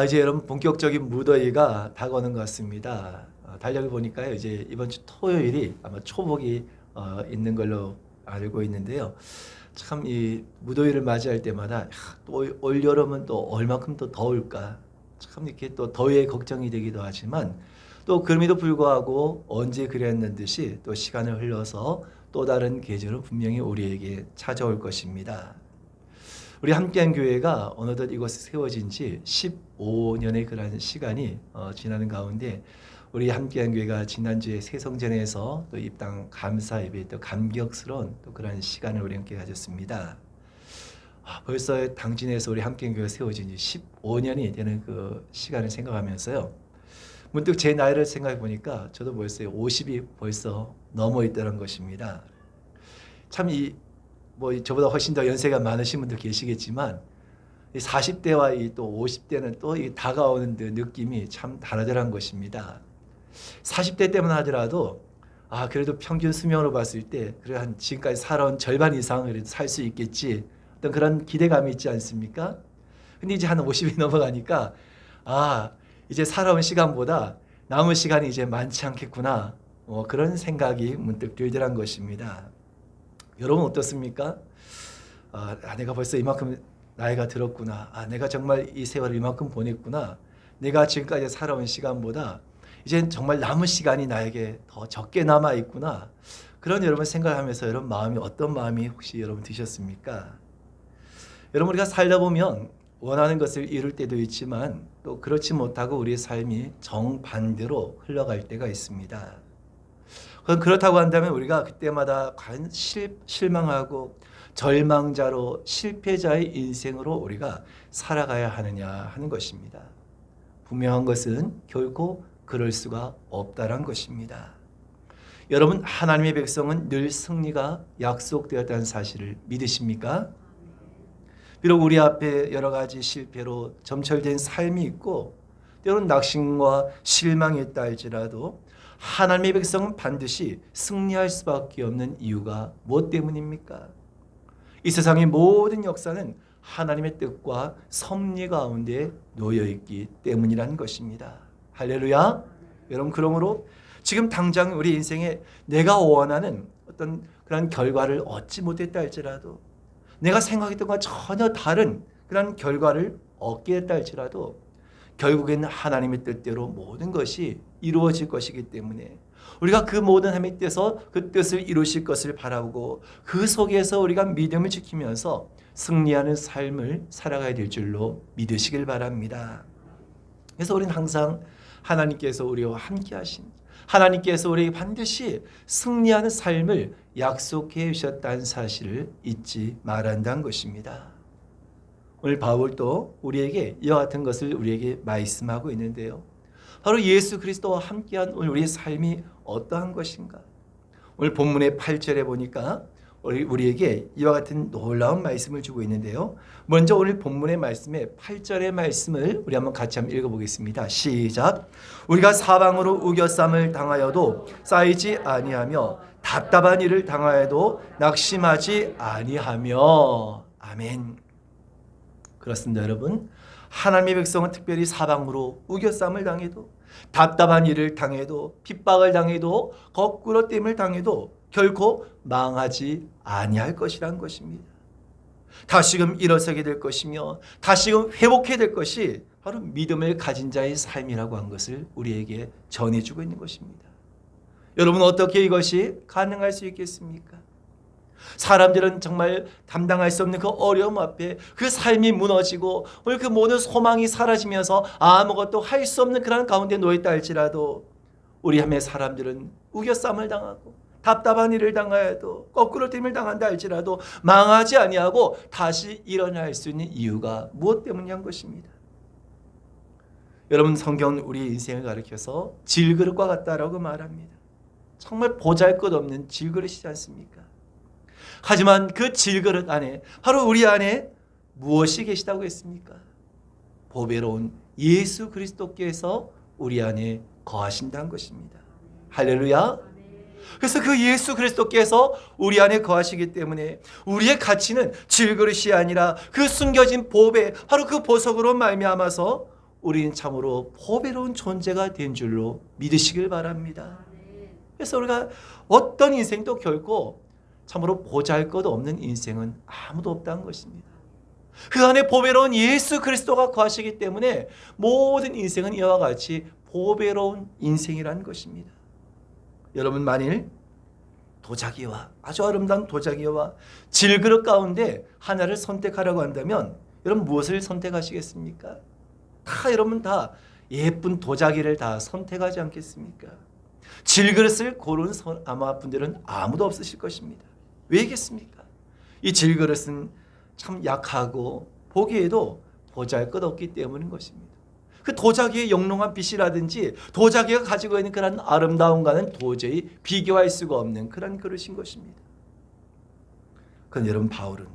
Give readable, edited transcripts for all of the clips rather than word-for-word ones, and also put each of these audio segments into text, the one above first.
이제 여러분 본격적인 무더위가 다가오는 것 같습니다. 달력을 보니까요, 이제 이번 주 토요일이 아마 초복이 있는 걸로 알고 있는데요. 참 이 무더위를 맞이할 때마다 또 올 여름은 또 얼마큼 또 더울까? 참 이렇게 또 더위에 걱정이 되기도 하지만 또 그럼에도 불구하고 언제 그랬는 듯이 또 시간을 흘러서 또 다른 계절은 분명히 우리에게 찾아올 것입니다. 우리 함께한 교회가 어느덧 이곳에 세워진 지 15년의 그런 시간이 지나는 가운데 우리 함께한 교회가 지난주에 새성전에서 또 입당 감사 예배 또 감격스러운 또 그런 시간을 우리 함께 가졌습니다. 벌써 당진에서 우리 함께한 교회가 세워진 지 15년이 되는 그 시간을 생각하면서요. 문득 제 나이를 생각해 보니까 저도 벌써 50이 벌써 넘어 있다는 것입니다. 참 저보다 훨씬 더 연세가 많으신 분들 계시겠지만 이 40대와 이 또 50대는 또 이 다가오는 그 느낌이 참 다르더란 것입니다. 40대 때만 하더라도 그래도 평균 수명으로 봤을 때 그래 한 지금까지 살아온 절반 이상을 살 수 있겠지 어떤 그런 기대감이 있지 않습니까? 근데 이제 한 50이 넘어가니까 이제 살아온 시간보다 남은 시간이 이제 많지 않겠구나 그런 생각이 문득 들더란 것입니다. 여러분 어떻습니까? 내가 벌써 이만큼 나이가 들었구나. 내가 정말 이 세월을 이만큼 보냈구나. 내가 지금까지 살아온 시간보다 이제 정말 남은 시간이 나에게 더 적게 남아 있구나. 그런 여러분 생각하면서 여러분 마음이 어떤 마음이 혹시 여러분 드셨습니까? 여러분 우리가 살다 보면 원하는 것을 이룰 때도 있지만 또 그렇지 못하고 우리의 삶이 정반대로 흘러갈 때가 있습니다. 그렇다고 한다면 우리가 그때마다 과연 실망하고 절망자로 실패자의 인생으로 우리가 살아가야 하느냐 하는 것입니다. 분명한 것은 결코 그럴 수가 없다는 것입니다. 여러분 하나님의 백성은 늘 승리가 약속되었다는 사실을 믿으십니까? 비록 우리 앞에 여러 가지 실패로 점철된 삶이 있고 때로는 낙심과 실망이 있다 할지라도 하나님의 백성은 반드시 승리할 수밖에 없는 이유가 무엇 때문입니까? 이 세상의 모든 역사는 하나님의 뜻과 섭리 가운데 놓여있기 때문이라는 것입니다. 할렐루야. 여러분 그러므로 지금 당장 우리 인생에 내가 원하는 어떤 그런 결과를 얻지 못했다 할지라도 내가 생각했던 것과 전혀 다른 그런 결과를 얻게 했다 할지라도 결국에는 하나님의 뜻대로 모든 것이 이루어질 것이기 때문에 우리가 그 모든 하나님의 뜻에서 그 뜻을 이루실 것을 바라보고 그 속에서 우리가 믿음을 지키면서 승리하는 삶을 살아가야 될 줄로 믿으시길 바랍니다. 그래서 우리는 항상 하나님께서 우리와 함께 하신 하나님께서 우리에게 반드시 승리하는 삶을 약속해 주셨다는 사실을 잊지 말아야 한다는 것입니다. 오늘 바울도 우리에게 이와 같은 것을 우리에게 말씀하고 있는데요. 바로 예수 그리스도와 함께한 오늘 우리의 삶이 어떠한 것인가? 오늘 본문의 8절에 보니까 우리에게 이와 같은 놀라운 말씀을 주고 있는데요. 먼저 오늘 본문의 말씀에 8절의 말씀을 우리 한번 같이 한번 읽어보겠습니다. 시작. 우리가 사방으로 우겨쌈을 당하여도 쌓이지 아니하며 답답한 일을 당하여도 낙심하지 아니하며. 아멘. 그렇습니다, 여러분. 하나님의 백성은 특별히 사방으로 우겨쌈을 당해도 답답한 일을 당해도 핍박을 당해도 거꾸로 땜을 당해도 결코 망하지 아니할 것이란 것입니다. 다시금 일어서게 될 것이며 다시금 회복해야 될 것이 바로 믿음을 가진 자의 삶이라고 한 것을 우리에게 전해주고 있는 것입니다. 여러분 어떻게 이것이 가능할 수 있겠습니까? 사람들은 정말 담당할 수 없는 그 어려움 앞에 그 삶이 무너지고 오늘 그 모든 소망이 사라지면서 아무것도 할 수 없는 그런 가운데 놓였다 할지라도 우리 함의 사람들은 우겨쌈을 당하고 답답한 일을 당하여도 거꾸로 됨을 당한다 할지라도 망하지 아니하고 다시 일어날 수 있는 이유가 무엇 때문이란 것입니다. 여러분 성경은 우리 인생을 가리켜서 질그릇과 같다라고 말합니다. 정말 보잘것없는 질그릇이지 않습니까? 하지만 그 질그릇 안에 바로 우리 안에 무엇이 계시다고 했습니까? 보배로운 예수 그리스도께서 우리 안에 거하신다는 것입니다. 할렐루야. 그래서 그 예수 그리스도께서 우리 안에 거하시기 때문에 우리의 가치는 질그릇이 아니라 그 숨겨진 보배 바로 그 보석으로 말미암아서 우리는 참으로 보배로운 존재가 된 줄로 믿으시길 바랍니다. 그래서 우리가 어떤 인생도 결코 참으로 보잘것없는 인생은 아무도 없다는 것입니다. 그 안에 보배로운 예수 그리스도가 거하시기 때문에 모든 인생은 이와 같이 보배로운 인생이라는 것입니다. 여러분, 만일 도자기와, 아주 아름다운 도자기와 질그릇 가운데 하나를 선택하라고 한다면 여러분 무엇을 선택하시겠습니까? 여러분 다 예쁜 도자기를 다 선택하지 않겠습니까? 질그릇을 고른 아마 분들은 아무도 없으실 것입니다. 왜겠습니까? 이 질그릇은 참 약하고 보기에도 보잘것없기 때문인 것입니다. 그 도자기의 영롱한 빛이라든지 도자기가 가지고 있는 그런 아름다움과는 도저히 비교할 수가 없는 그런 그릇인 것입니다. 그런데 여러분, 바울은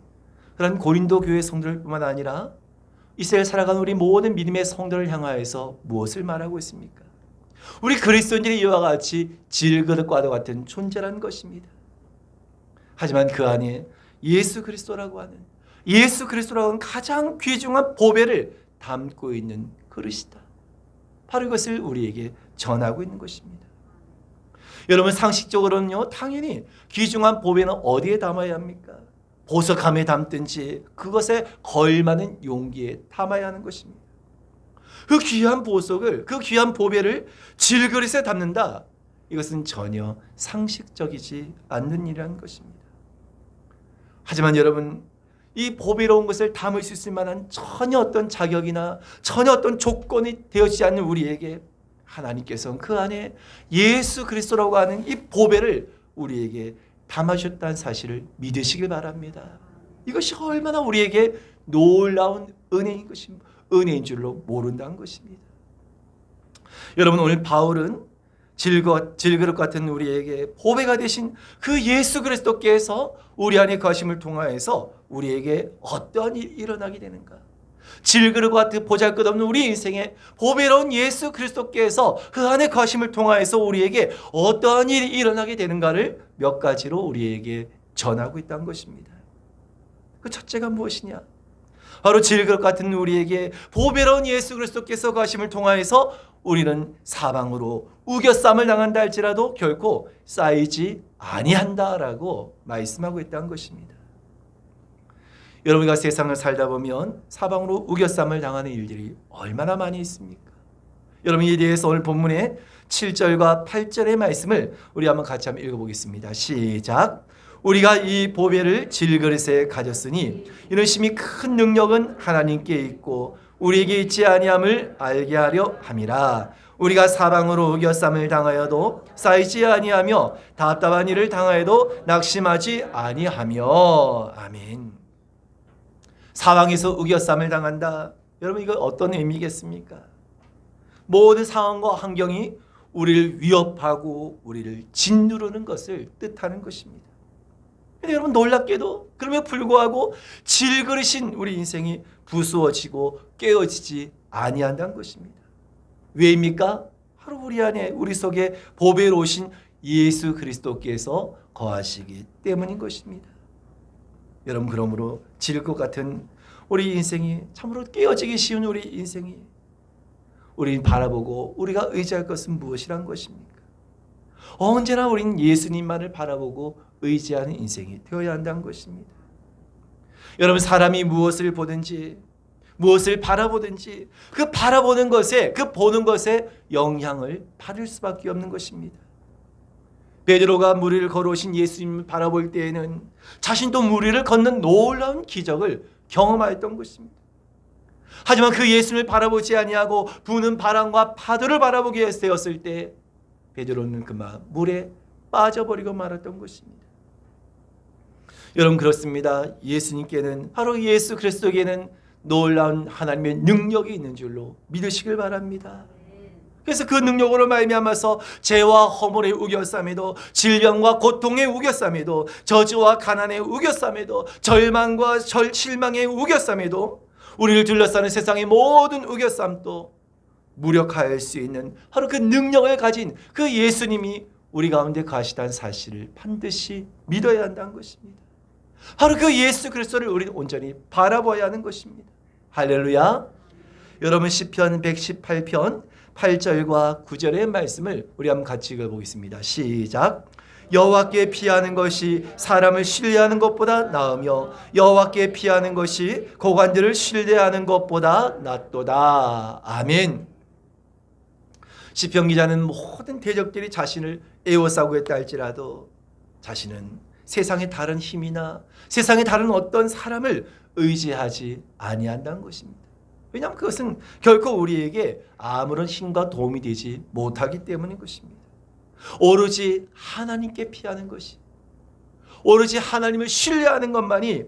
그런 고린도 교회 성도들뿐만 아니라 이스라엘 살아가는 우리 모든 믿음의 성도를 향하여서 무엇을 말하고 있습니까? 우리 그리스도인들이 이와 같이 질그릇과도 같은 존재라는 것입니다. 하지만 그 안에 예수 그리스도라고 하는 가장 귀중한 보배를 담고 있는 그릇이다. 바로 이것을 우리에게 전하고 있는 것입니다. 여러분, 상식적으로는요, 당연히 귀중한 보배는 어디에 담아야 합니까? 보석함에 담든지 그것에 걸맞는 용기에 담아야 하는 것입니다. 그 귀한 보석을, 그 귀한 보배를 질그릇에 담는다. 이것은 전혀 상식적이지 않는 일이라는 것입니다. 하지만 여러분, 이 보배로운 것을 담을 수 있을 만한 전혀 어떤 자격이나 전혀 어떤 조건이 되어지지 않는 우리에게 하나님께서는 그 안에 예수 그리스도라고 하는 이 보배를 우리에게 담아주셨다는 사실을 믿으시길 바랍니다. 이것이 얼마나 우리에게 놀라운 은혜인 줄로 모른다는 것입니다. 여러분, 오늘 바울은 질그릇 같은 우리에게 보배가 되신 그 예수 그리스도께서 우리 안에 거하심을 통하여서 우리에게 어떠한 일이 일어나게 되는가? 질그릇과 같은 보잘것없는 우리 인생에 보배로운 예수 그리스도께서 그 안에 거하심을 통하여서 우리에게 어떠한 일이 일어나게 되는가를 몇 가지로 우리에게 전하고 있다는 것입니다. 그 첫째가 무엇이냐? 바로 질그릇 같은 우리에게 보배로운 예수 그리스도께서 거하심을 통하여서 우리는 사방으로 우겨쌈을 당한다 할지라도 결코 쌓이지 아니한다라고 말씀하고 있다는 것입니다. 여러분과 세상을 살다 보면 사방으로 우겨쌈을 당하는 일들이 얼마나 많이 있습니까? 여러분, 이에 대해서 오늘 본문의 7절과 8절의 말씀을 우리 한번 같이 한번 읽어보겠습니다. 시작. 우리가 이 보배를 질그릇에 가졌으니 이는 심히 큰 능력은 하나님께 있고 우리에게 있지 아니함을 알게 하려 함이라. 우리가 사방으로 우겨쌈을 당하여도 쌓이지 아니하며 답답한 일을 당하여도 낙심하지 아니하며. 아멘. 사방에서 우겨쌈을 당한다. 여러분, 이거 어떤 의미겠습니까? 모든 상황과 환경이 우리를 위협하고 우리를 짓누르는 것을 뜻하는 것입니다. 근데 여러분, 놀랍게도 그럼에도 불구하고 질그릇인 우리 인생이 부수어지고 깨어지지 아니한다는 것입니다. 왜입니까? 바로 우리 안에, 우리 속에 보배로우신 예수 그리스도께서 거하시기 때문인 것입니다. 여러분, 그러므로 질것 같은 우리 인생이, 참으로 깨어지기 쉬운 우리 인생이, 우리는 바라보고 우리가 의지할 것은 무엇이란 것입니까? 언제나 우리는 예수님만을 바라보고 의지하는 인생이 되어야 한다는 것입니다. 여러분, 사람이 무엇을 보든지 무엇을 바라보든지 그 바라보는 것에, 그 보는 것에 영향을 받을 수밖에 없는 것입니다. 베드로가 무리를 걸어오신 예수님을 바라볼 때에는 자신도 무리를 걷는 놀라운 기적을 경험하였던 것입니다. 하지만 그 예수님을 바라보지 아니하고 부는 바람과 파도를 바라보게 되었을 때 베드로는 그만 물에 빠져버리고 말았던 것입니다. 여러분, 그렇습니다. 예수님께는, 바로 예수 그리스도에게는 놀라운 하나님의 능력이 있는 줄로 믿으시길 바랍니다. 그래서 그 능력으로 말미암아서 죄와 허물의 우겨쌈에도, 질병과 고통의 우겨쌈에도, 저주와 가난의 우겨쌈에도, 절망과 실망의 우겨쌈에도, 우리를 둘러싸는 세상의 모든 우겨쌈도 무력할 수 있는 바로 그 능력을 가진 그 예수님이 우리 가운데 가시다는 사실을 반드시 믿어야 한다는 것입니다. 바로 그 예수 그리스도를 우리는 온전히 바라봐야 하는 것입니다. 할렐루야. 여러분 시편 118편 8절과 9절의 말씀을 우리 한번 같이 읽어보겠습니다. 시작. 여호와께 피하는 것이 사람을 신뢰하는 것보다 나으며 여호와께 피하는 것이 고관들을 신뢰하는 것보다 낫도다. 아멘. 시편 기자는 모든 대적들이 자신을 에워싸고 있다 할지라도 자신은 세상의 다른 힘이나 세상의 다른 어떤 사람을 의지하지 아니한다는 것입니다. 왜냐하면 그것은 결코 우리에게 아무런 힘과 도움이 되지 못하기 때문인 것입니다. 오로지 하나님께 피하는 것이, 오로지 하나님을 신뢰하는 것만이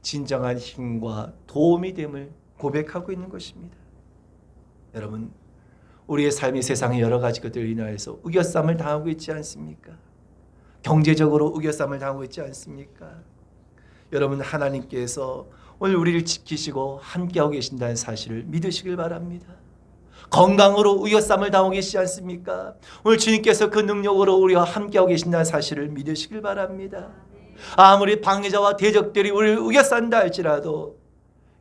진정한 힘과 도움이 됨을 고백하고 있는 것입니다. 여러분, 우리의 삶이 세상의 여러 가지 것들로 인하여서 우겨쌈을 당하고 있지 않습니까? 경제적으로 우겨쌈을 당하고 있지 않습니까? 여러분, 하나님께서 오늘 우리를 지키시고 함께하고 계신다는 사실을 믿으시길 바랍니다. 건강으로 우겨쌈을 당하고 계시지 않습니까? 오늘 주님께서 그 능력으로 우리와 함께하고 계신다는 사실을 믿으시길 바랍니다. 아무리 방해자와 대적들이 우리를 우겨싼다 할지라도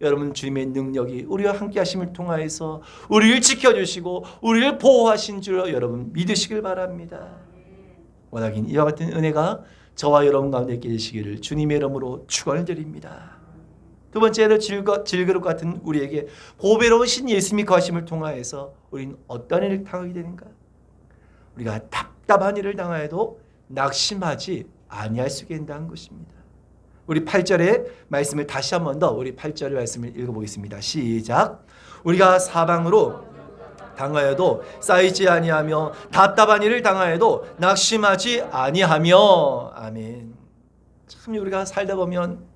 여러분, 주님의 능력이 우리와 함께하심을 통하여서 우리를 지켜주시고 우리를 보호하신 줄로 여러분 믿으시길 바랍니다. 원하긴 이와 같은 은혜가 저와 여러분 가운데 계시기를 주님의 이름으로 축원을 드립니다. 두 번째로 질그릇 같은 우리에게 보배로우신 예수님이 거하심을 통하여서 우리는 어떤 일을 당하게 되는가? 우리가 답답한 일을 당하여도 낙심하지 아니할 수 있게 된다는 것입니다. 우리 8절의 말씀을 다시 한 번 더 우리 8절의 말씀을 읽어보겠습니다. 시작. 우리가 사방으로 당하여도 쌓이지 아니하며 답답한 일을 당하여도 낙심하지 아니하며. 아멘. 참 우리가 살다 보면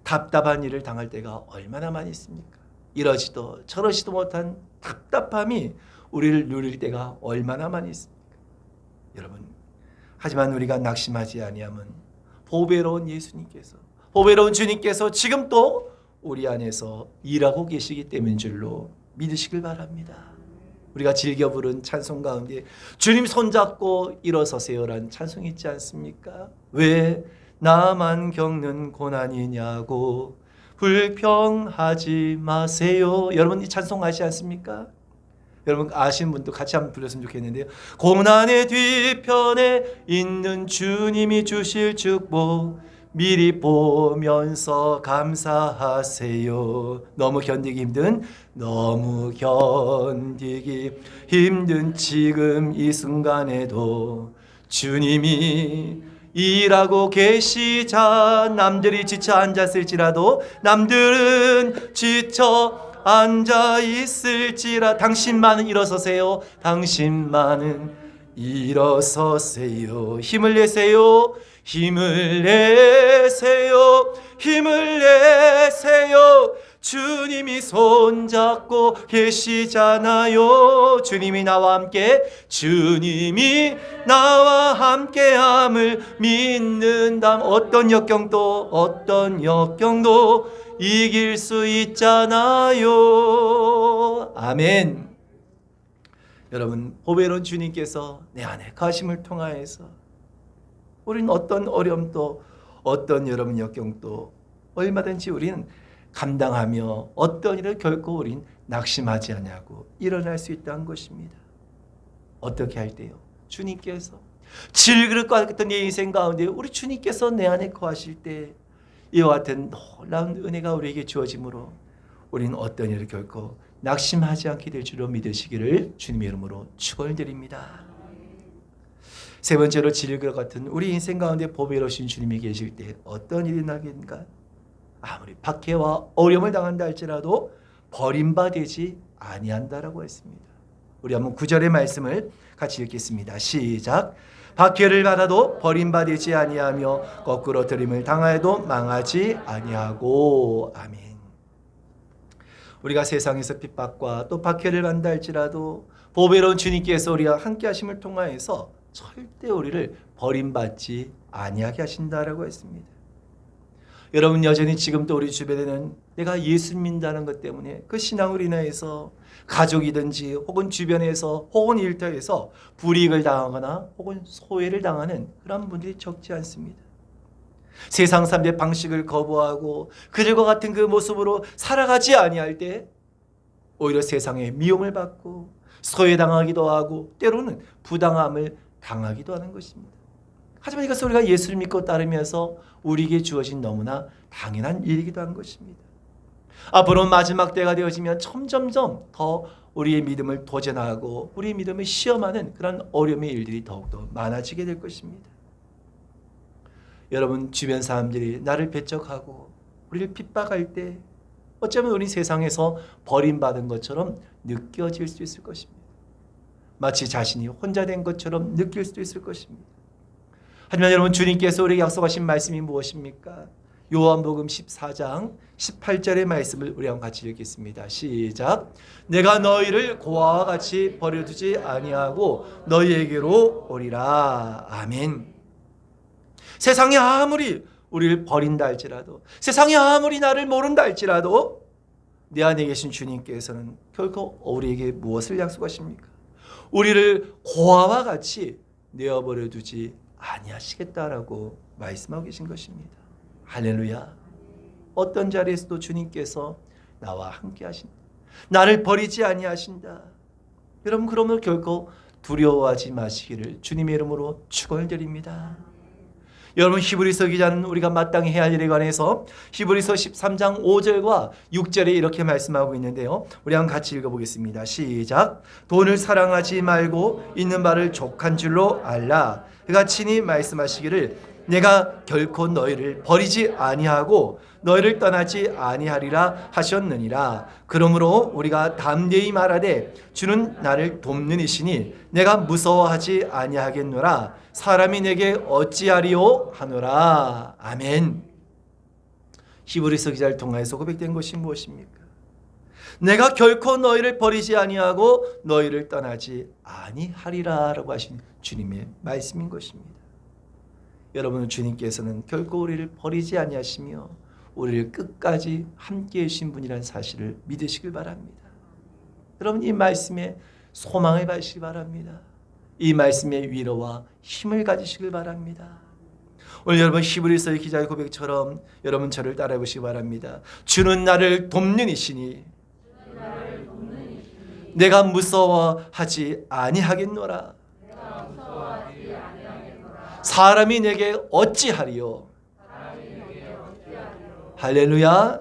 답답한 일을 당할 때가 얼마나 많이 있습니까? 이러지도 저러지도 못한 답답함이 우리를 누릴 때가 얼마나 많이 있습니까? 여러분, 하지만 우리가 낙심하지 아니하면 보배로운 예수님께서, 보배로운 주님께서 지금 또 우리 안에서 일하고 계시기 때문인 줄로 믿으시길 바랍니다. 우리가 즐겨 부른 찬송 가운데 주님 손잡고 일어서세요라는 찬송이 있지 않습니까? 왜 나만 겪는 고난이냐고 불평하지 마세요. 여러분 이 찬송 아시지 않습니까? 여러분 아시는 분도 같이 한번 불렀으면 좋겠는데요. 고난의 뒤편에 있는 주님이 주실 축복 미리 보면서 감사하세요. 너무 견디기 힘든 지금 이 순간에도 주님이 일하고 계시자. 남들이 지쳐 앉았을지라도 남들은 지쳐 앉아 있을지라 당신만은 일어서세요. 당신만은 일어서세요. 힘을 내세요. 힘을 내세요. 힘을 내세요. 주님이 손잡고 계시잖아요. 주님이 나와 함께함을 믿는다면 어떤 역경도 이길 수 있잖아요. 아멘. 여러분, 보배로운 주님께서 내 안에 거하심을 통하여서 우리는 어떤 어려움도 어떤 여러분 역경도 얼마든지 우리는 감당하며 어떤 일을 결코 우린 낙심하지 않냐고 일어날 수 있다는 것입니다. 어떻게 할 때요? 주님께서 질그릇과 같은 내 인생 가운데 우리 주님께서 내 안에 거하실 때 이와 같은 놀라운 은혜가 우리에게 주어지므로 우리는 어떤 일을 결코 낙심하지 않게 될 줄로 믿으시기를 주님의 이름으로 축원을 드립니다. 세 번째로 질그릇 같은 우리 인생 가운데 보배로우신 주님이 계실 때 어떤 일이 나겠는가? 아무리 박해와 어려움을 당한다 할지라도 버림받지 아니한다라고 했습니다. 우리 한번 9절의 말씀을 같이 읽겠습니다. 시작. 박해를 받아도 버림받지 아니하며 거꾸로 들임을 당하여도 망하지 아니하고. 아멘. 우리가 세상에서 핍박과 또 박해를 받는다 할지라도 보배로운 주님께서 우리와 함께 하심을 통하여서 절대 우리를 버림받지 아니하게 하신다라고 했습니다. 여러분 여전히 지금도 우리 주변에는 내가 예수 믿는다는 것 때문에 그 신앙으로 인해서 가족이든지 혹은 주변에서 혹은 일터에서 불이익을 당하거나 혹은 소외를 당하는 그런 분들이 적지 않습니다. 세상 사람들의 방식을 거부하고 그들과 같은 그 모습으로 살아가지 아니할 때 오히려 세상에 미움을 받고 소외당하기도 하고 때로는 부당함을 당하기도 하는 것입니다. 하지만 이것은 우리가 예수를 믿고 따르면서 우리에게 주어진 너무나 당연한 일이기도 한 것입니다. 앞으로 마지막 때가 되어지면 점점점 더 우리의 믿음을 도전하고 우리의 믿음을 시험하는 그런 어려움의 일들이 더욱더 많아지게 될 것입니다. 여러분, 주변 사람들이 나를 배척하고 우리를 핍박할 때 어쩌면 우리 세상에서 버림받은 것처럼 느껴질 수 있을 것입니다. 마치 자신이 혼자 된 것처럼 느낄 수도 있을 것입니다. 하지만 여러분, 주님께서 우리에게 약속하신 말씀이 무엇입니까? 요한복음 14장 18절의 말씀을 우리 한번 같이 읽겠습니다. 시작. 내가 너희를 고아와 같이 버려두지 아니하고 너희에게로 오리라. 아멘. 세상이 아무리 우리를 버린다 할지라도, 세상이 아무리 나를 모른다 할지라도 내 안에 계신 주님께서는 결코 우리에게 무엇을 약속하십니까? 우리를 고아와 같이 내어버려 두지 아니하시겠다라고 말씀하고 계신 것입니다. 할렐루야. 어떤 자리에서도 주님께서 나와 함께 하신다. 나를 버리지 아니하신다. 여러분, 그러므로 결코 두려워하지 마시기를 주님의 이름으로 축원드립니다. 여러분, 히브리서 기자는 우리가 마땅히 해야 할 일에 관해서 히브리서 13장 5절과 6절에 이렇게 말씀하고 있는데요. 우리 한번 같이 읽어보겠습니다. 시작. 돈을 사랑하지 말고 있는 바를 족한 줄로 알라. 그가 친히 말씀하시기를 내가 결코 너희를 버리지 아니하고 너희를 떠나지 아니하리라 하셨느니라. 그러므로 우리가 담대히 말하되 주는 나를 돕는 이시니 내가 무서워하지 아니하겠노라. 사람이 내게 어찌하리요 하노라. 아멘. 히브리서 기자를 통하여서 고백된 것이 무엇입니까? 내가 결코 너희를 버리지 아니하고 너희를 떠나지 아니하리라라고 하신 주님의 말씀인 것입니다. 여러분, 주님께서는 결코 우리를 버리지 아니하시며 우리를 끝까지 함께해 주신 분이라는 사실을 믿으시길 바랍니다. 여러분, 이 말씀에 소망을 가지시기 바랍니다. 이 말씀의 위로와 힘을 가지시길 바랍니다. 오늘 여러분, 히브리서의 기자의 고백처럼 여러분 저를 따라해 보시기 바랍니다. 주는 나를 돕는 이시니 내가 무서워하지 아니하겠노라. 사람이 내게 어찌하리요. 할렐루야.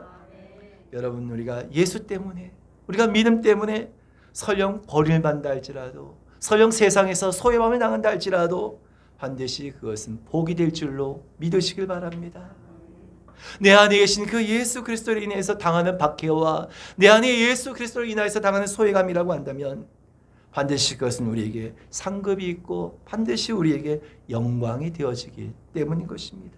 여러분, 우리가 예수 때문에, 우리가 믿음 때문에 설령 버림을 받는다 할지라도, 설령 세상에서 소외감을 당한다 할지라도 반드시 그것은 복이 될 줄로 믿으시길 바랍니다. 내 안에 계신 그 예수 그리스도로 인해서 당하는 박해와 내 안에 예수 그리스도로 인하여서 당하는 소외감이라고 한다면 반드시 그것은 우리에게 상급이 있고 반드시 우리에게 영광이 되어지기 때문인 것입니다.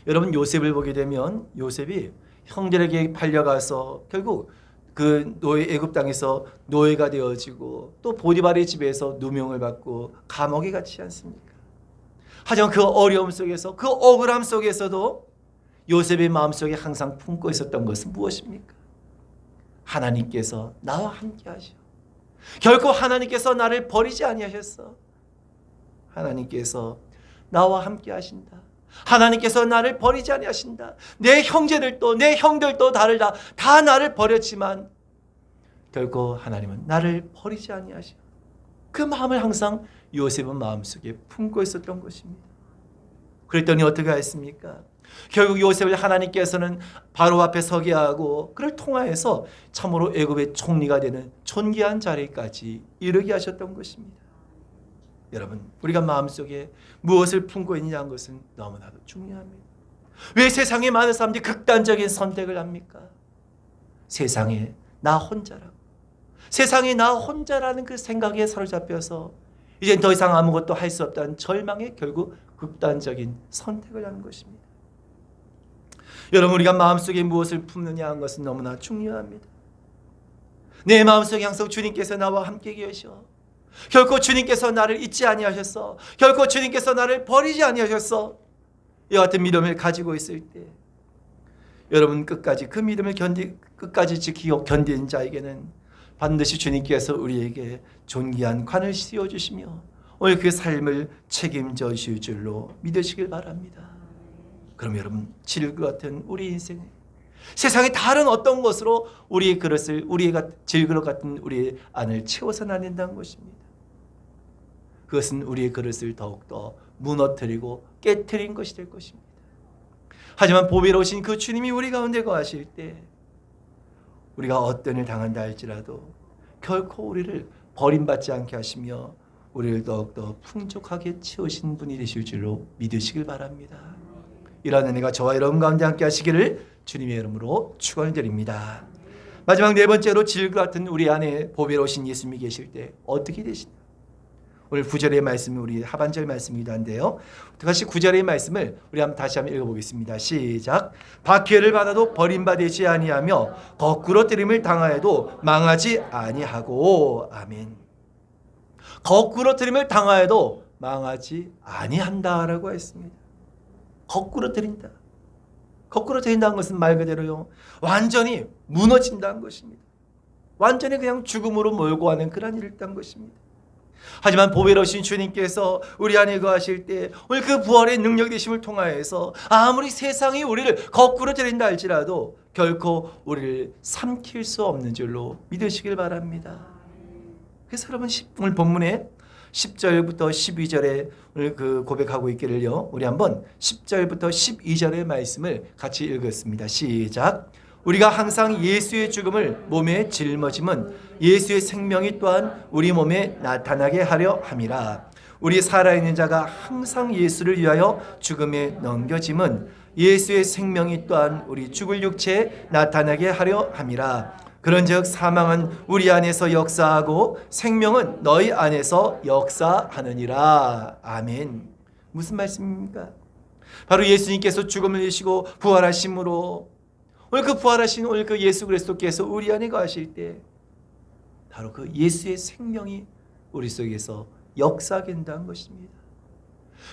여러분, 요셉을 보게 되면 요셉이 형들에게 팔려가서 결국 그 애굽 땅에서 노예가 되어지고 또 보디발의 집에서 누명을 받고 감옥에 갇히지 않습니까? 하지만 그 어려움 속에서, 그 억울함 속에서도 요셉의 마음속에 항상 품고 있었던 것은 무엇입니까? 하나님께서 나와 함께 하시오. 결코 하나님께서 나를 버리지 아니하셨어. 하나님께서 나와 함께 하신다. 하나님께서 나를 버리지 아니하신다. 내 형제들도 내 형들도 다 나를 버렸지만 결코 하나님은 나를 버리지 아니하시오. 그 마음을 항상 요셉은 마음속에 품고 있었던 것입니다. 그랬더니 어떻게 했습니까? 결국 요셉을 하나님께서는 바로 앞에 서게 하고 그를 통하여서 참으로 애굽의 총리가 되는 존귀한 자리까지 이르게 하셨던 것입니다. 여러분, 우리가 마음속에 무엇을 품고 있느냐는 것은 너무나도 중요합니다. 왜 세상에 많은 사람들이 극단적인 선택을 합니까? 세상에 나 혼자라고, 세상에 나 혼자라는 그 생각에 사로잡혀서 이제 더 이상 아무것도 할 수 없다는 절망에 결국 극단적인 선택을 하는 것입니다. 여러분, 우리가 마음속에 무엇을 품느냐 하는 것은 너무나 중요합니다. 내 마음속에 항상 주님께서 나와 함께 계셔. 결코 주님께서 나를 잊지 아니하셨어. 결코 주님께서 나를 버리지 아니하셨어. 이와 같은 믿음을 가지고 있을 때 여러분, 끝까지 그 믿음을 끝까지 지키고 견디는 자에게는 반드시 주님께서 우리에게 존귀한 관을 씌워주시며 오늘 그 삶을 책임져 주실 줄로 믿으시길 바랍니다. 그럼 여러분, 질것 같은 우리 인생에 세상의 다른 어떤 것으로 우리의 그릇을, 우리의 질그릇 같은 우리의 안을 채워서는 안 된다는 것입니다. 그것은 우리의 그릇을 더욱더 무너뜨리고 깨트린 것이 될 것입니다. 하지만 보배로우신 그 주님이 우리 가운데 거하실 때 우리가 어떤 일 당한다 할지라도 결코 우리를 버림받지 않게 하시며 우리를 더욱더 풍족하게 채우신 분이 되실 줄로 믿으시길 바랍니다. 이러한 은혜가 저와 여러분 가운데 함께 하시기를 주님의 이름으로 축원드립니다. 마지막 네 번째로 질그 같은 우리 안에 보배로우신 예수님이 계실 때 어떻게 되시나요? 오늘 9절의 말씀이 우리 하반절 말씀이기도 한데요. 다시 9절의 말씀을 우리 다시 한번 읽어보겠습니다. 시작. 박해를 받아도 버림받지 아니하며 거꾸로 뜨림을 당하여도 망하지 아니하고. 아멘. 거꾸로 뜨림을 당하여도 망하지 아니한다라고 했습니다. 거꾸로 뜨린다. 거꾸로 뜨린다는 것은 말 그대로요, 완전히 무너진다는 것입니다. 완전히 그냥 죽음으로 몰고 가는 그런 일을 딴 것입니다. 하지만 보배로우신 주님께서 우리 안에 거하실 때 오늘 그 부활의 능력 되심을 통하여서 아무리 세상이 우리를 거꾸로 때린다 할지라도 결코 우리를 삼킬 수 없는 줄로 믿으시길 바랍니다. 그래서 여러분 오늘 본문에 10절부터 12절에 오늘 그 고백하고 있기를요, 우리 한번 10절부터 12절의 말씀을 같이 읽었습니다. 시작. 우리가 항상 예수의 죽음을 몸에 짊어짐은 예수의 생명이 또한 우리 몸에 나타나게 하려 함이라. 우리 살아있는 자가 항상 예수를 위하여 죽음에 넘겨짐은 예수의 생명이 또한 우리 죽을 육체에 나타나게 하려 함이라. 그런즉 사망은 우리 안에서 역사하고 생명은 너희 안에서 역사하느니라. 아멘. 무슨 말씀입니까? 바로 예수님께서 죽음을 이기시고 부활하심으로 오늘 그 부활하신 오늘 그 예수 그리스도께서 우리 안에 거하실 때 바로 그 예수의 생명이 우리 속에서 역사하게 된다는 것입니다.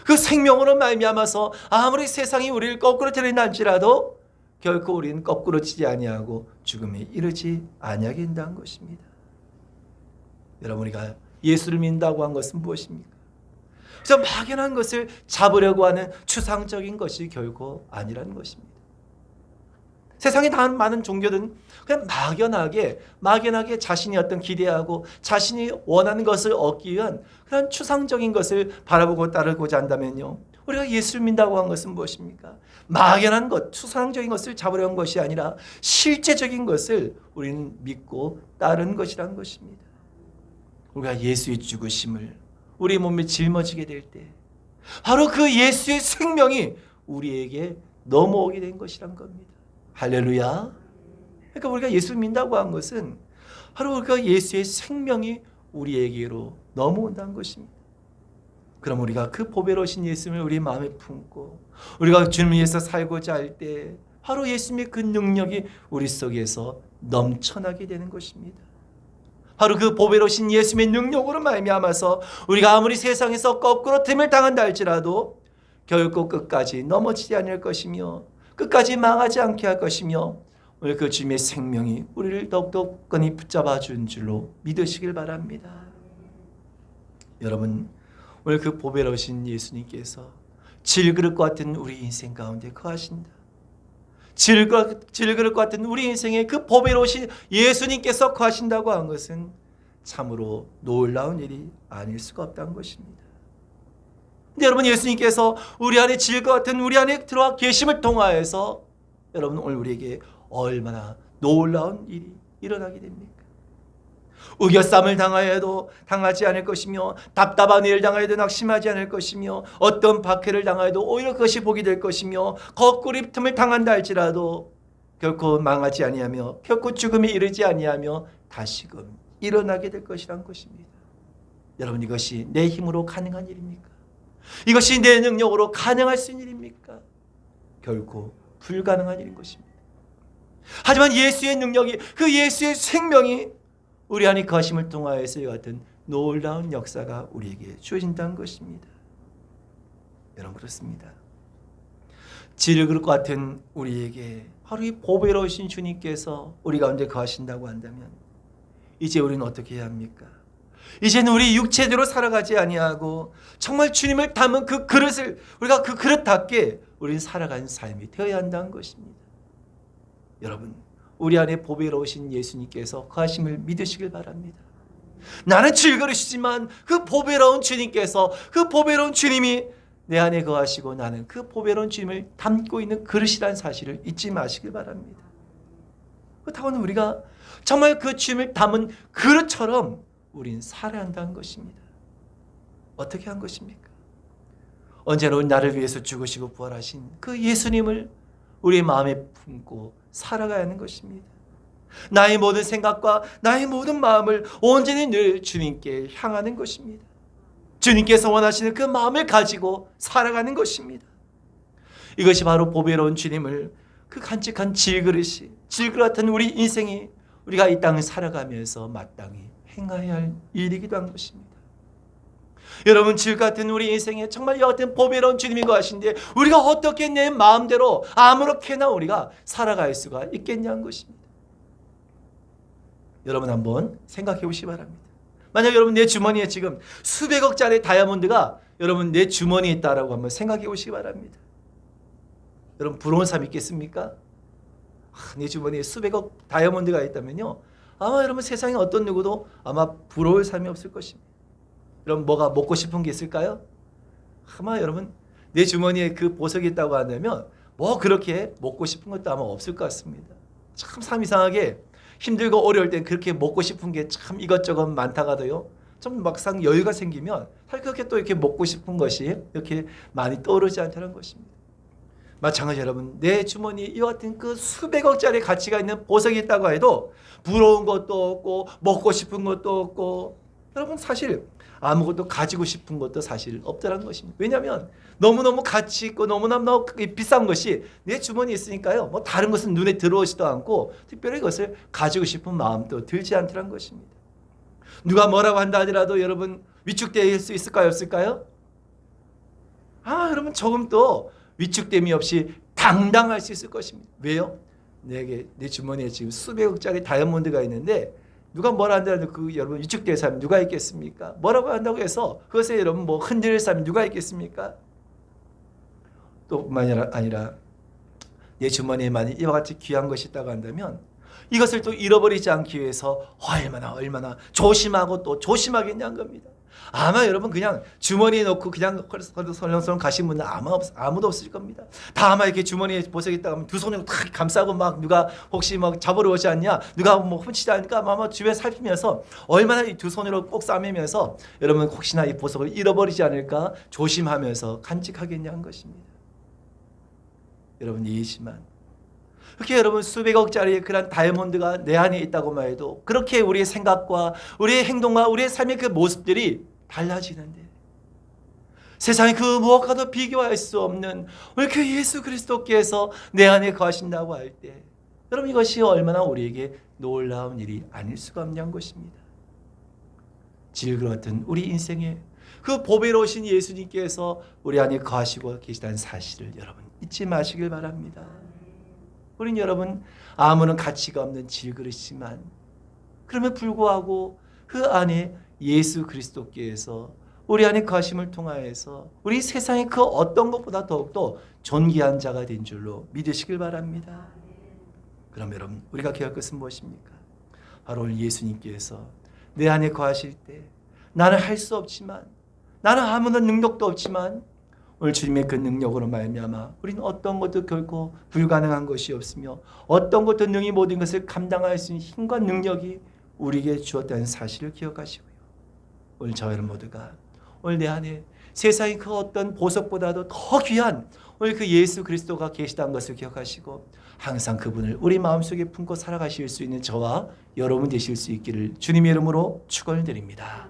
그 생명으로 말미암아서 아무리 세상이 우리를 거꾸로 때린다 할지라도 결코 우리는 거꾸로 치지 아니하고 죽음에 이르지 아니하게 된다는 것입니다. 여러분, 우리가 예수를 믿는다고 한 것은 무엇입니까? 그래서 막연한 것을 잡으려고 하는 추상적인 것이 결코 아니라는 것입니다. 세상에 다른 많은 종교들은 그냥 막연하게 자신이 어떤 기대하고 자신이 원하는 것을 얻기 위한 그런 추상적인 것을 바라보고 따르고자 한다면요, 우리가 예수를 믿는다고 한 것은 무엇입니까? 막연한 것, 추상적인 것을 잡으려는 것이 아니라 실제적인 것을 우리는 믿고 따르는 것이라는 것입니다. 우리가 예수의 죽으심을 우리 몸에 짊어지게 될 때 바로 그 예수의 생명이 우리에게 넘어오게 된 것이란 겁니다. 할렐루야. 그러니까 우리가 예수를 믿는다고 한 것은 바로 우리가 예수의 생명이 우리에게로 넘어온다는 것입니다. 그럼 우리가 그 보배로우신 예수님을 우리 마음에 품고 우리가 주님을 위해서 살고자 할 때 바로 예수님의 그 능력이 우리 속에서 넘쳐나게 되는 것입니다. 바로 그 보배로우신 예수님의 능력으로 말미암아서 우리가 아무리 세상에서 거꾸로 틈을 당한다 할지라도 결코 끝까지 넘어지지 않을 것이며 끝까지 망하지 않게 할 것이며 오늘 그 주님의 생명이 우리를 더욱더 끈히 붙잡아 준 줄로 믿으시길 바랍니다. 여러분, 오늘 그 보배로우신 예수님께서 질그릇과 같은 우리 인생 가운데 거하신다. 질그릇과 같은 우리 인생에 그 보배로우신 예수님께서 거하신다고 한 것은 참으로 놀라운 일이 아닐 수가 없다는 것입니다. 근데 여러분, 예수님께서 우리 안에 질과 같은 우리 안에 들어와 계심을 통하여서 여러분 오늘 우리에게 얼마나 놀라운 일이 일어나게 됩니까? 우겨쌈을 당하여도 당하지 않을 것이며 답답한 일을 당하여도 낙심하지 않을 것이며 어떤 박해를 당하여도 오히려 그것이 복이 될 것이며 거꾸리 틈을 당한다 할지라도 결코 망하지 아니하며 결코 죽음에 이르지 아니하며 다시금 일어나게 될 것이란 것입니다. 여러분, 이것이 내 힘으로 가능한 일입니까? 이것이 내 능력으로 가능할 수 있는 일입니까? 결코 불가능한 일인 것입니다. 하지만 예수의 능력이, 그 예수의 생명이 우리 안에 거하심을 통하여서 이와 같은 놀라운 역사가 우리에게 주어진다는 것입니다. 여러분, 그렇습니다. 질그릇 같은 우리에게 바로 이 보배로우신 주님께서 우리 가운데 거하신다고 한다면 이제 우리는 어떻게 해야 합니까? 이제는 우리 육체대로 살아가지 아니하고 정말 주님을 담은 그 그릇을 우리가 그 그릇답게 우리는 살아가는 삶이 되어야 한다는 것입니다. 여러분, 우리 안에 보배로우신 예수님께서 거하심을 믿으시길 바랍니다. 나는 질그릇이지만 그 보배로운 주님께서, 그 보배로운 주님이 내 안에 거하시고 나는 그 보배로운 주님을 담고 있는 그릇이라는 사실을 잊지 마시길 바랍니다. 그렇다고는 우리가 정말 그 주님을 담은 그릇처럼 우린 살아야 한다는 것입니다. 어떻게 한 것입니까? 언제나 나를 위해서 죽으시고 부활하신 그 예수님을 우리의 마음에 품고 살아가야 하는 것입니다. 나의 모든 생각과 나의 모든 마음을 온전히 늘 주님께 향하는 것입니다. 주님께서 원하시는 그 마음을 가지고 살아가는 것입니다. 이것이 바로 보배로운 주님을 그 간직한 질그릇 같은 우리 인생이 우리가 이 땅을 살아가면서 마땅히 행해야 할 일이기도 한 것입니다. 여러분, 질 같은 우리 인생에 정말 이와 같은 보배로운 주님이 거하신데 우리가 어떻게 내 마음대로 아무렇게나 우리가 살아갈 수가 있겠냐는 것입니다. 여러분 한번 생각해 보시기 바랍니다. 만약 여러분 내 주머니에 지금 수백억짜리 다이아몬드가 여러분 내 주머니에 있다라고 한번 생각해 보시기 바랍니다. 여러분 부러운 사람 있겠습니까? 내 주머니에 수백억 다이아몬드가 있다면요, 아마 여러분 세상에 어떤 누구도 아마 부러울 사람이 없을 것입니다. 여러분 뭐가 먹고 싶은 게 있을까요? 아마 여러분 내 주머니에 그 보석이 있다고 한다면 뭐 그렇게 먹고 싶은 것도 아마 없을 것 같습니다. 참 이상하게 힘들고 어려울 땐 그렇게 먹고 싶은 게 참 이것저것 많다가도요, 좀 막상 여유가 생기면 사실 그렇게 또 이렇게 먹고 싶은 것이 이렇게 많이 떠오르지 않다는 것입니다. 마찬가지 여러분, 내 주머니에 이와 같은 그 수백억짜리 가치가 있는 보석이 있다고 해도 부러운 것도 없고 먹고 싶은 것도 없고, 여러분 사실 아무것도 가지고 싶은 것도 사실 없다는 것입니다. 왜냐하면 너무너무 가치 있고 너무너무 비싼 것이 내 주머니에 있으니까요, 뭐 다른 것은 눈에 들어오지도 않고 특별히 그것을 가지고 싶은 마음도 들지 않다는 것입니다. 누가 뭐라고 한다 하더라도 여러분 위축될 수 있을까요, 없을까요? 여러분 조금 더 위축됨이 없이 당당할 수 있을 것입니다. 왜요? 내 주머니에 지금 수백억짜리 다이아몬드가 있는데 누가 뭐라 한다고 그 여러분 위축될 사람이 누가 있겠습니까? 뭐라고 한다고 해서 그것에 여러분 뭐 흔들릴 사람이 누가 있겠습니까? 또 뿐만이 아니라 내 주머니에 만약 이와 같이 귀한 것이 있다고 한다면 이것을 또 잃어버리지 않기 위해서 얼마나 조심하고 또 조심하겠냐는 겁니다. 아마 여러분 그냥 주머니에 넣고 그냥 설렁설렁 가신 분은 아무도 없을 겁니다. 다 아마 이렇게 주머니에 보석이 있다고 하면 두 손으로 탁 감싸고 막 누가 혹시 막 잡으러 오지 않냐, 누가 뭐 훔치지 않을까 아마 주변에 살피면서 얼마나 이 두 손으로 꼭 싸매면서 여러분 혹시나 이 보석을 잃어버리지 않을까 조심하면서 간직하겠냐는 것입니다. 여러분 이해지만 그렇게 여러분 수백억짜리 그런 다이아몬드가 내 안에 있다고만 해도 그렇게 우리의 생각과 우리의 행동과 우리의 삶의 그 모습들이 달라지는데, 세상에 그 무엇과도 비교할 수 없는 우리 그 예수 그리스도께서 내 안에 거하신다고 할 때 여러분 이것이 얼마나 우리에게 놀라운 일이 아닐 수가 없냐는 것입니다. 질그릇 같은 우리 인생에 그 보배로우신 예수님께서 우리 안에 거하시고 계시다는 사실을 여러분 잊지 마시길 바랍니다. 우린 여러분 아무런 가치가 없는 질그릇이지만 그럼에도 불구하고 그 안에 예수 그리스도께서 우리 안에 거하심을 통하여서 우리 세상의 그 어떤 것보다 더욱더 존귀한 자가 된 줄로 믿으시길 바랍니다. 그럼 여러분 우리가 기억할 것은 무엇입니까? 바로 오늘 예수님께서 내 안에 거하실 때 나는 할 수 없지만, 나는 아무런 능력도 없지만 오늘 주님의 그 능력으로 말미암아 우리는 어떤 것도 결코 불가능한 것이 없으며 어떤 것도 능히 모든 것을 감당할 수 있는 힘과 능력이 우리에게 주었다는 사실을 기억하시고요. 오늘 저와 여러분 모두가 오늘 내 안에 세상의 그 어떤 보석보다도 더 귀한 오늘 그 예수 그리스도가 계시다는 것을 기억하시고 항상 그분을 우리 마음속에 품고 살아가실 수 있는 저와 여러분 되실 수 있기를 주님의 이름으로 축원을 드립니다.